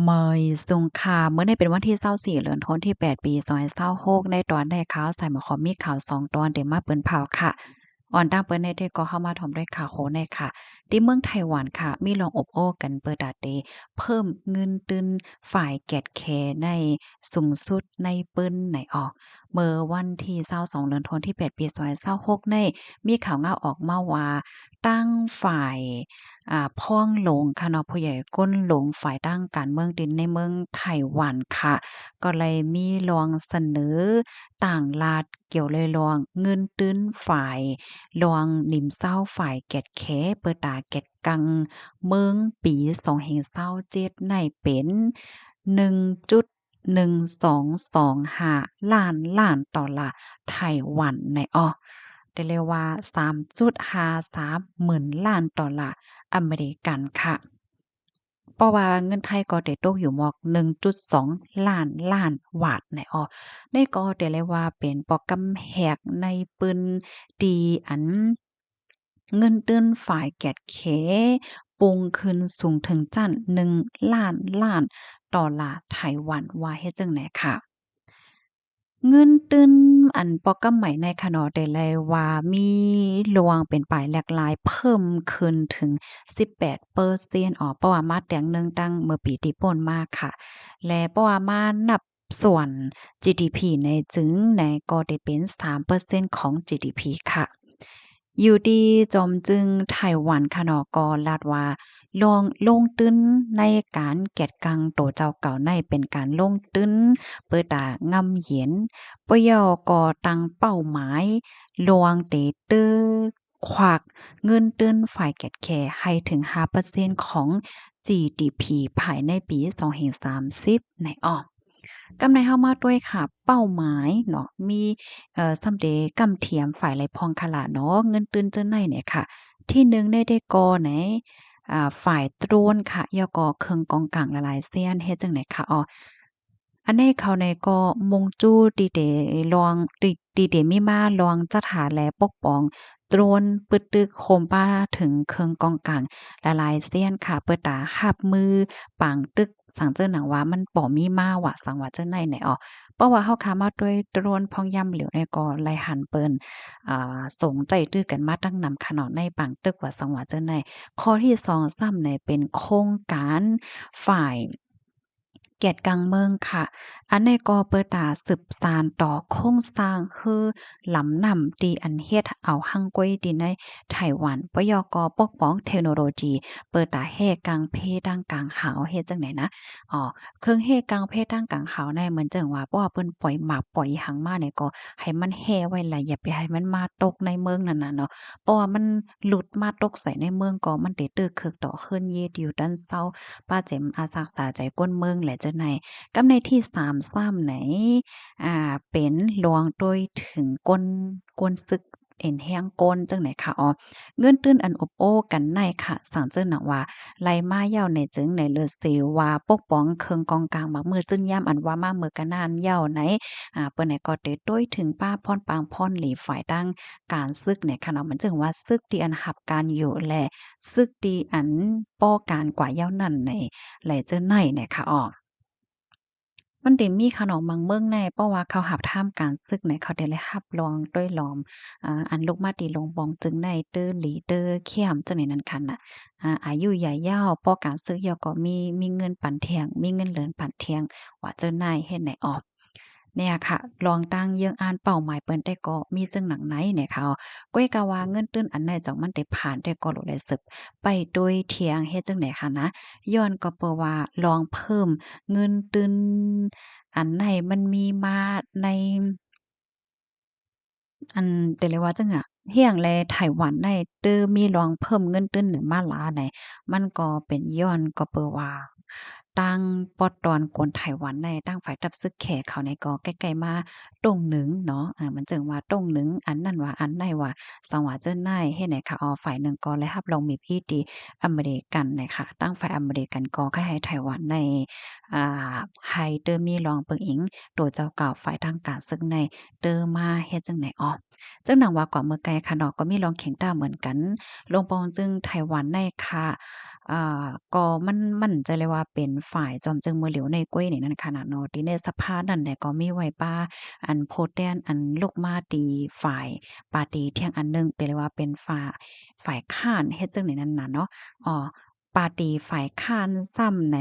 เมยสุงค่ะเมื่อในเป็นวันที่24เดือนธันวาคมที่8ปี2026ในตอนได้ข่าวใส่หมอขอมีข่าว2ตอนเดี๋ยวมาเปิ้นเผาค่ะอ่อนตั้งเปิ้นในที่ก็เข้ามาถมด้วยข่าวโคในค่ะที่เมืองไต้หวันค่ะมีลองอบโอ้กันเปิดดาเดเพิ่มเงินตึนฝ่ายแกดแคในสูงสุดในเปิ้นไหนออกเมื่อวันที่22เดือนธันวาคมที่8ปี2026ในมีข่าวเงาออกมาว่าตั้งฝ่าย พ่องหลงค่ะเนาะผู้ใหญ่ก้นหลงฝ่ายด้านการเมืองดินในเมืองไต้หวันค่ะก็เลยมีลองเสนอต่างลาดเกี่ยวเลยลองเงินตื้นฝ่ายลองหนิมเศร้าฝ่ายแกดแขเปิดตาแกดกังเมืองปี2027ในเป็น1.1225ล้านดอลลาร์ไต้หวันในอ้อได้เรียกว่า3.53หมื่นล้านดอลลาร์ อเมริกันค่ะเพราะว่าเงินไทยก็ได้ตกอยู่หมอก1.2ล้านบาทในอ้อนี่ก็ได้เลยว่าเป็นปอกกำแหกในปืนดีอันเงินเดือนฝ่ายแกดเขปุงขึ้นสูงถึงจั่น1ล้านดอลลาร์ไต้หวันว่าเฮ็ดจั่งใดค่ะ เงินตื้นอันปอกำไหมในคะเนาะได้เลยว่ามีรวงเป็นปลายแหลกหลายเพิ่มขึ้นถึง18%เพราะว่ามาแตงหนึ่งตั้งเมื่อปีที่ผ่านมาค่ะและเพราะว่ามานับส่วน GDP ในจึงในก็ได้เป็น3%ของ GDP ค่ะอยู่ดีจอมจึงไต้หวันค่ะเนาะก็ลาดว่าลงทุนในการแก็ดกังโตเจ้าเก่าในเป็นการลงทุนเปิดตางำเหย็น ปยก็ตั้งเป้าหมายลวงเตตื้อควักเงินเดือนฝ่ายแกดแคให้ถึง5%ของ GDP ภายในปี2030ในอ้อกำในเฮามาด้วยค่ะเป้าหมายเนาะมีซำเดกำเทียมฝ่ายไหลพองคละเนาะเงินตื่นเจ้าไหนเนี่ยค่ะที่หนึ่งได้ก่อไหนฝ่ายโดรนค่ะยก็เครื่องกองกลางหลายๆเสี้ยนเฮ็ดจังได๋คะอ้อ อันนี้เขาในก็มงจู้ดีเดลองดีเดมีมาลองจัดหาและปกป้องโดรนปึดตึกโคมป้าถึงเคิงกองกลางหลายๆเสี้ยนค่ะเปิดตาหับมือปางตึกสังเจอหนังว่ามันบ่มีมาว่าสังว่าเจ้าไหนไหนออเพราะว่าเฮาขามาด้วยโดรนพองย่ำเหลียวในก็ไล่หันเปิ้นสงใจตื้อกันมาตั้งนำขนาดในปางตึกว่าสังว่าเจ้าไหนข้อที่2ซ้ำในเป็นโครงการฝ่ายเกียรติกังเมืองค่ะ อันนี้ก็เปิดตาสืบสานต่อโครงสร้างคือหล้ำนำดีอันเฮ็ดเอาฮั่งก้วยดีในไต้หวันปยกปกป้องเทคโนโลยีเปิดตาแฮ่กลางเพดังกลางหาวเฮ็ดจังได๋นะเครื่องแฮ่กลางเพดังกลางหาวในเหมือนจังว่าเพราะว่าเพิ่นปล่อยหมากปล่อยอีหังมาเนี่ยก็ให้มันแฮ่ไว้แหละอย่าไปให้มันมาตกในเมืองนั่นน่ะเนาะเพราะว่ามันหลุดมาตกใส่ในเมืองก็มันติตึกคึกต่อขึ้นเยดอยู่ดันเซาป้าแจ๋มอาซักษาใจก้นเมืองแหละจังได๋ กำในที่3ซ้ำไหนเป็นลวงโดยถึงก้นซึกเอ็นแห้งก้นจังไหนคะอ๋อเงินตื้นอันอบโอ้กันในค่ะสั่งเจิ้นหนังว่าไลมาเย้าในจึงในเลือเสว่าปกป้องเคิงกองกลางมักมือจึ้นย่ำอันว่ามามือกะนานเย้าไหนเปิ้นไหนก็ได้โดยถึงป้าพ่อนปางพ่อนหลีฝ่ายตั้งการซึกในค่ะเนาะมันจึงว่าซึกที่อันหับการอยู่และซึกที่อันป้อการกว่าเย้านั่นในไหลเจิ้นในเนี่ยค่ะอ้อ มันได้มีขนมบางเมืองในเพราะว่าเขาหับท่ามการศึกในเขาได้เลยรับรองด้วยล้อมอันลูกมาตีลงบองจึงในเตอหลีเตอเข้มจังในนั้นคันน่ะอายุใหญ่ยาวเพราะการซื้อยอก็มีเงินปันเทียงมีเงินเหลินปันเทียงว่าเจ้านายเฮ็ดไหนออกเนี่ยค่ะลองตั้งเยื่องอ่านเป้าหมายเปิ้นได้ก็มีจังหนังไหนเนี่ยค่ะก้อยกะว่าเงินตื้นอันใดจ่องมันได้ผ่านได้ก็โลดได้สึกไปโดยเที่ยงเฮ็ดจังได๋คะนะย้อนก็เพราะว่าลองเพิ่ม เงินตื้นอันไหนมันมีมาในอันแต่เลยว่าจั่งอะเฮียงแลไต้หวันในเตอมีลองเพิ่มเงินตื้นหรือมาหลาไหนมันก็เป็นย้อนก็เปิ้ว่าตั้งปอดตอนคนไต้หวันในตั้งฝ่ายตับซึกแขกเขาในก็ใกล้ๆมาตรงหนึ่งเนาะมันจึงว่าตรงหนึ่งอันนั้นว่าอันใดว่าสังว่าเจิ้นได้เฮ็ดไหนคะฝ่ายหนึ่งก็เลยรับรองมีพี่ตีอเมริกันน่ะค่ะตั้งฝ่ายอเมริกันก็ให้ไต้หวันในอ่ให้เตอมีลองเปิงอิงโดยเจ้าเก่าฝ่ายทางการซึกในเตอมาเฮ็ดจังไหนซึ่งหนังว่ากว่าเมื่อไกลค่ะเนาะก็มีรองเข็งต้าเหมือนกันลงปองจึงไต้หวันในค่ะ ก็มันจะเรียกว่าเป็นฝ่ายจอมจึงมือเหลียวในก้วยนี่นั่นขนาดเนาะที่ในสภานั่นเนี่ยก็มีไว้ป้าอันโพสต์แดนอันลูกมาตีฝ่ายปาร์ตีเที่ยงอันหนึ่งเป็นเรียกว่าเป็นฝ่ายค้านเฮ็ดจังได๋นั้นน่ะเนาะปาร์ตีฝ่ายค้านซ้ำไหน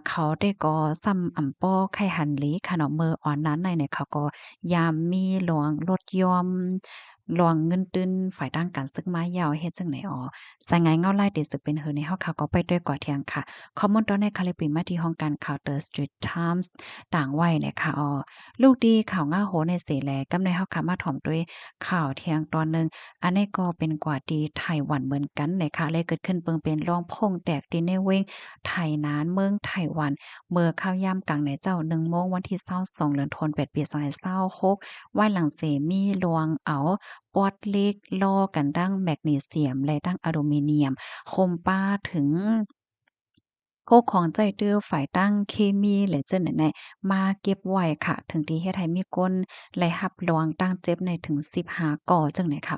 เขาได้ก่อซ้ำอำป้อไข่หันหลีค่ะเนาะมื้ออ่อนนั้นในเนี่ยเขาก็ยามมีหลวงลดหย่อมหลวงเงินตื้นฝ่ายด้านการศึกมายาวเฮ็ดจังได๋สายงานเงาไล่ติดสึกเป็นเฮือในเฮาค่ะก็ไปด้วยก่อเที่ยงค่ะข้อมูลตอนในคาลิปปิมาที่ห้องการข่าว The Straits Times ต่างไว้เนี่ยค่ะลูกดีข่าวง่าโหในเสแลกำในเฮาค่ะมาถ่อมด้วยข่าวเที่ยงตอนหนึ่งอันนี้ก็เป็นกว่าดีไต้หวันเหมือนกันนะคะเลยเกิดขึ้นเปิงเป็นร่องพงแตกดินในเว้งไทยนานเมืองไต้หวันเมื่อข้าวยามกลางในเจ้า1โมงวันที่22เดือนธันวาคม8ปี2026ว่าหลังเสมีลวงเอาปอดเล็กล่อกันดั้งแมกนีเซียมและดั้งอลูมิเนียมคมป้าถึงโคกของใจตื้อฝ่ายตั้งเคมีและเจ้าไหนไหนมาเก็บไว้ค่ะถึงที่เฮ็ดให้มีคนและหับรองตั้งเจ็บในถึง15ก่อจังไหนค่ะ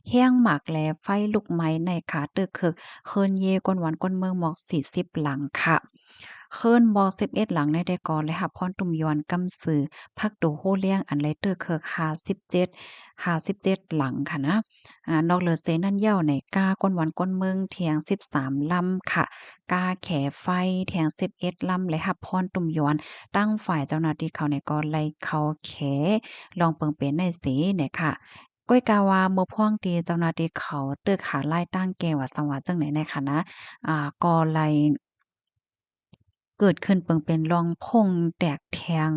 เฮียงหมากแลไฟลุกไหม้ในขาตึกคึกเคินเยกวนหวันกวนเมืองหมอก40หลังค่ะเคินบอก11หลังในได้ก่อและหับพรตุ่มยอนกำสือพักโดโฮเลี้ยงอันไรเตอร์เคิก57หลังค่ะนะนอกเหลือเซนั่นเย้าในก้าก้นวันก้นเมืองเทียง13ลำค่ะ กาแขไฟแทง11ลำและหับพรตุ่มยวนตั้งฝ่ายเจ้าหน้าที่เขาในก็ไล่เขาแขลองเปิงเป็นในสีเนี่ยค่ะก้อยกาวาเมื่อพ่วงตีเจ้าหน้าที่เขาตึกหาไล่ตั้งแกว่าสังหวะจังไหนในค่ะนะก็ไล่ เกิดขึ้นเปิงเป็นร่องพงแตกแทง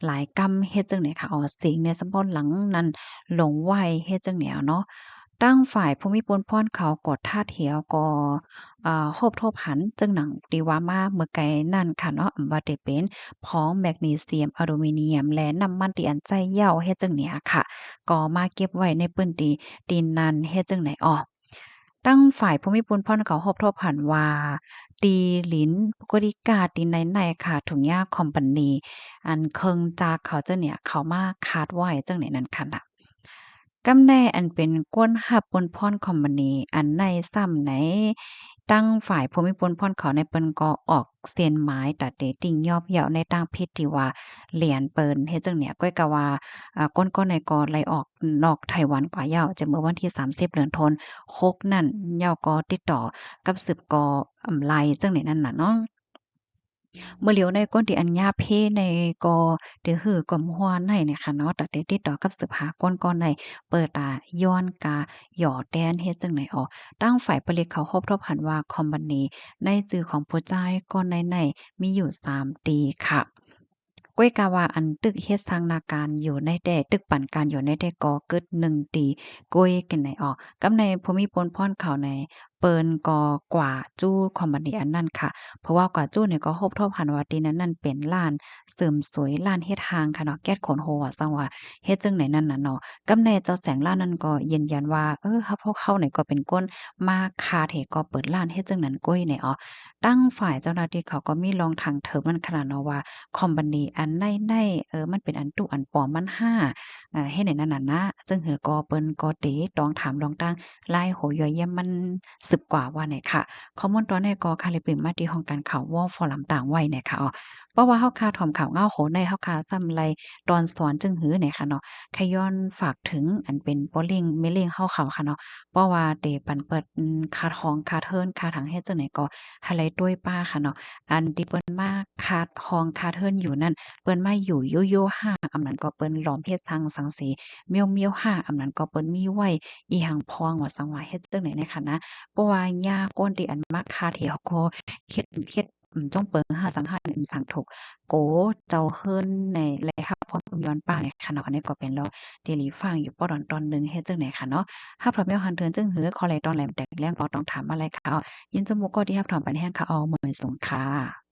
หลายกำเฮ็ดจังได๋ค่ะเสียงในสำพ้นหลังนั้นหลงไหวเฮ็ดจังแนวเนาะตั้งฝ่ายภูมิพลพรเขากดท่าเถียวก็โฮบโทบหันจึงหนังตีว่ามาเมื่อไกลนั่นค่ะเนาะว่าได้เป็นพ้องแมกนีเซียมอลูมิเนียมและน้ำมันที่อันใจเหย้าเฮ็ดจังเนี้ยค่ะก็มาเก็บไว้ในปื้นที่ดินนั้นเฮ็ดจังได๋ตั้งฝ่ายภูมิพลพรเขาฮอบทบหันว่าตีหลินปกติกาตีไหนๆค่ะถุงยาคอมพานีอันเคิงจากเขาเจ้าเนี่ยเขามาคาดไว้จังไหนนั้นค่ะน่ะ กำแน่อันเป็นก้นหับบนพรคอมมานีอันในซ้ำไหนตั้งฝ่ายภูมิพลพรเขาในเปิ้นก็ออกเสียนหมายตัดเตติ่งยอบเหยาะในตั้งพิษที่ว่าเหรียญเปิ้นเฮ็ดจังเนี่ยก้อยกะว่าก้นในก็ไล่ออกนอกไต้หวันกว่าเหยาจะเมื่อวันที่30เดือนธันวาคมนั่นเหยาก็ติดต่อกับสืบกไลจังไหนนั่นน่ะเนาะ เมื่อเหลียวในก้นที่อัญญาเพในก็เดือหือกลมหัวในเนี่ยค่ะเนาะแต่ติดต่อกับสืบหาก้นก้อนในเปิดตาย้อนกาหย่อแดนเฮ็ดจังไหนตั้งฝ่ายผลิตเขาครบทบหันว่าคอมพานีในจื่อของผู้จ่ายก้อนในมีอยู่3ตีค่ะก้วยกาวาอันตึกเฮ็ดสร้างนาการอยู่ในแดตึกปั่นการอยู่ในแดกอเกิด1ตีก้วยกันไหนกำในภูมิพลพรเขาในเปิ้นก็กว่าจู้คอมพานีอันนั้นค่ะ เพราะว่ากว่าจู้เนี่ยก็ฮบทบหันว่าตีนั้นนั่นเป็นร้านเสริมสวยร้านเฮ็ดหางค่ะเนาะแก๊สขนโฮว่าซังว่าเฮ็ดจังไหนนั่นน่ะเนาะกำแน่เจ้าแสงร้านนั้นก็ยืนยันว่าถ้าพวกเขาเนี่ยก็เป็นก้นมาคาเถก็เปิดร้านเฮ็ดจังนั้นก้อยเนี่ยตั้งฝ่ายเจ้าหน้าที่เขาก็มีลองทางเถิมมันขนาดเนาะว่าคอมพานีอันในมันเป็นอันตุอันปลอมมันห้าเฮ็ดให้นั่นน่ะนะซึ่งหือก็เปิ้นก็เตลองถามลองตั้งลายโหย่อยยำมันสืบกว่าว่าไหนค่ะ ข้อมูลตัวในก็คาลิปปิมาที่ห้องการข่าววอลฟอรัมต่างไว้เนี่ยค่ะเพราะว่าเฮาคาถ่อมข่าวเงาโหในเฮาคาซ้ำไรตอนสอนจึงหือเนี่ยค่ะเนาะขย้อนฝากถึงอันเป็นโปลิงเมลิงเฮาเขาค่ะเนาะเพราะว่าเตปันเปิดคาทองคาเทิร์นคาถังเฮ็ดจังไหนก็หาไรด้วยป้าค่ะเนาะอันที่เปิ้นมาคาทองคาเทิร์นอยู่นั่นเปิ้นมาอยู่โยโย่ห้าอำนั้นก็เปิ้นหลอมเฮ็ดสังสีเมียวๆห้าอำนั้นก็เปิ้นมีไว้อีหังพองว่าสังว่าเฮ็ดจังไหนเนี่ยค่ะนะ เพราะว่ายาก้นที่อันมักคาเที่ยวก็เฮ็ดจ้องเปิงหาสังหารสังถูกโกเจ้าเฮิรนในแลคับพรย้อนป้าเนี่ยค่ะเนาะอันนี้ก็เป็นแล้วที่หลีฟังอยู่ป้อตอนหนึ่งเฮ็ดจังไหนค่ะเนาะถ้าพร้อมแล้วหันเทินจึงหือคอแลตอนแหลมแตกแรงก็ต้องถามอะไรค่ะยินจมูกก็ที่รับถอมปันแห้งค่ะเหมยสงค่ะ